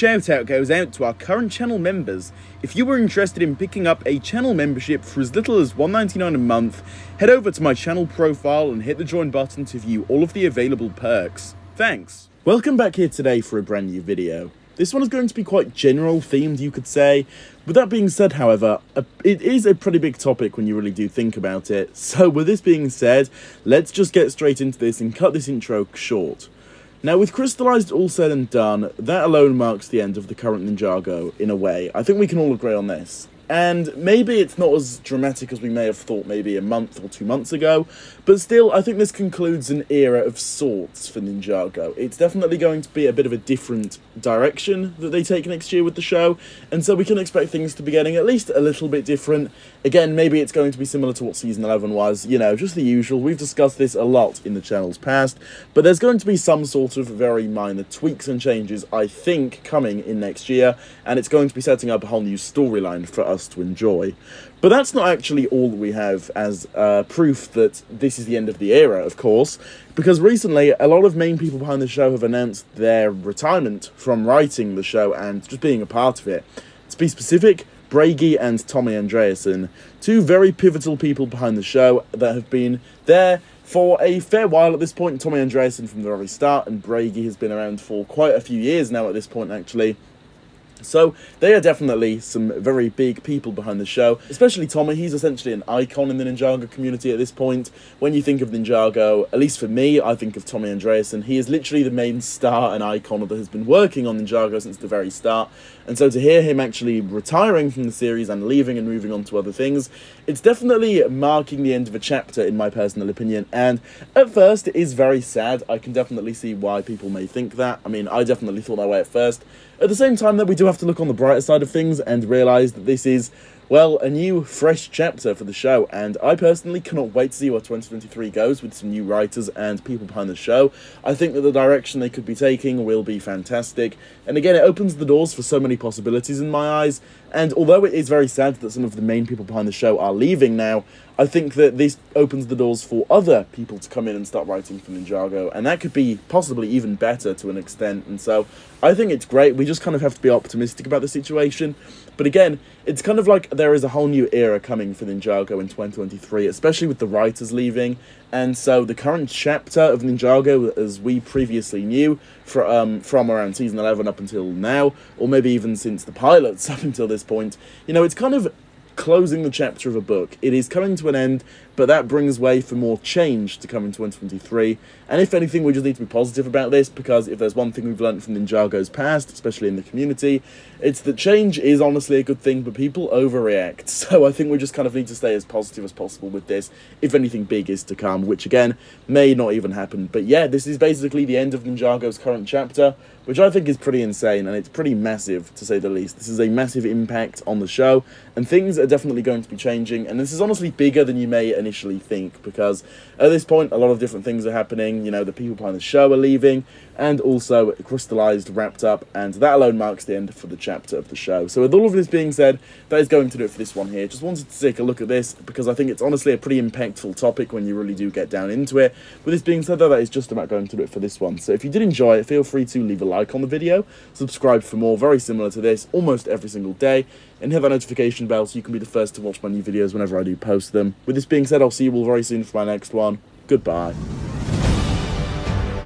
shout out goes out to our current channel members. If you were interested in picking up a channel membership for as little as $1.99 a month, head over to my channel profile and hit the join button to view all of the available perks. Thanks. Welcome back here today for a brand new video. This one is going to be quite general themed, you could say. With that being said, however, it is a pretty big topic when you really do think about it. So with this being said, let's just get straight into this and cut this intro short. Now, with Crystalized all said and done, that alone marks the end of the current Ninjago, in a way. I think we can all agree on this. And maybe it's not as dramatic as we may have thought maybe a month or 2 months ago, but still, I think this concludes an era of sorts for Ninjago. It's definitely going to be a bit of a different direction that they take next year with the show, and so we can expect things to be getting at least a little bit different. Again, maybe it's going to be similar to what Season 11 was, you know, just the usual. We've discussed this a lot in the channel's past, but there's going to be some sort of very minor tweaks and changes, I think, coming in next year, and it's going to be setting up a whole new storyline for us to enjoy. But that's not actually all that we have as proof that this is the end of the era, of course, because recently a lot of main people behind the show have announced their retirement from writing the show and just being a part of it. To be specific, Bragi and Tommy Andreasen, two very pivotal people behind the show that have been there for a fair while at this point. Tommy Andreasen from the very start, and Bragi has been around for quite a few years now at this point, actually. So, they are definitely some very big people behind the show, especially Tommy. He's essentially an icon in the Ninjago community at this point. When you think of Ninjago, at least for me, I think of Tommy Andreasen. He is literally the main star and icon that has been working on Ninjago since the very start. And so to hear him actually retiring from the series and leaving and moving on to other things, it's definitely marking the end of a chapter, in my personal opinion. And at first, it is very sad. I can definitely see why people may think that. I mean, I definitely thought that way at first. At the same time, though, we do have to look on the brighter side of things and realise that this is, well, a new, fresh chapter for the show, and I personally cannot wait to see where 2023 goes with some new writers and people behind the show. I think that the direction they could be taking will be fantastic, and again, it opens the doors for so many possibilities in my eyes, and although it is very sad that some of the main people behind the show are leaving now, I think that this opens the doors for other people to come in and start writing for Ninjago, and that could be possibly even better to an extent, and so I think it's great. We just kind of have to be optimistic about the situation, but again, it's kind of like there is a whole new era coming for Ninjago in 2023, especially with the writers leaving, and so the current chapter of Ninjago, as we previously knew, from around Season 11 up until now, or maybe even since the pilots up until this point, you know, it's kind of closing the chapter of a book. It is coming to an end, but that brings way for more change to come in 2023, and if anything, we just need to be positive about this, because if there's one thing we've learned from Ninjago's past, especially in the community, it's that change is honestly a good thing, but people overreact, so I think we just kind of need to stay as positive as possible with this, if anything big is to come, which again, may not even happen. But yeah, this is basically the end of Ninjago's current chapter, which I think is pretty insane, and it's pretty massive, to say the least. This is a massive impact on the show, and things are definitely going to be changing, and this is honestly bigger than you may initially think, because at this point, a lot of different things are happening. You know, the people behind the show are leaving, and also Crystalized wrapped up, and that alone marks the end for the chapter of the show. So with all of this being said, that is going to do it for this one here. Just wanted to take a look at this, because I think it's honestly a pretty impactful topic when you really do get down into it. With this being said, though, that is just about going to do it for this one. So if you did enjoy it, feel free to leave a like on the video, subscribe for more very similar to this almost every single day, and hit that notification bell so you can be the first to watch my new videos whenever I do post them. With this being said, I'll see you all very soon for my next one. Goodbye.